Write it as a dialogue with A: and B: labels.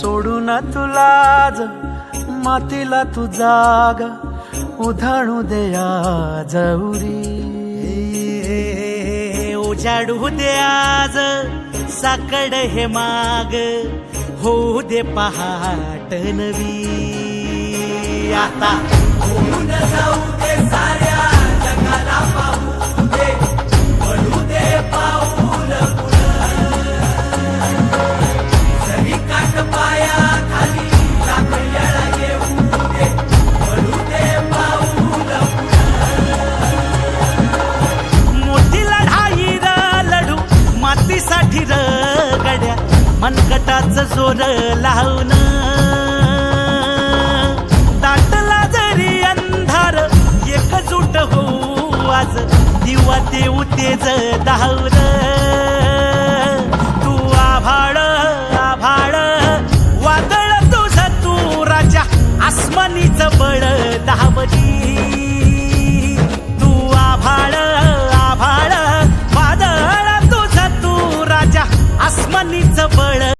A: सोडून तुलाज मातीला तू जाग उधाणू दे आज उरी.
B: उजाडू दे आज साकड हे माग होऊ दे पहाट नवी. आता होऊन जाऊ दे साऱ्या जगाला पाहू दे पडू दे पाऊल सरी काट पाया खाली टाकल्याला येऊ दे पडू दे पाऊल. मोठी लढाई लढू मातीसाठी गड्या मनगटाच जोर लावून. दाटला जरी अंधार एकजूट होऊ आज दिवा देऊ तेज धावून. तू आभाळ आभाळ वादळ तुझ तू राजा आसमानीच बळ दावली.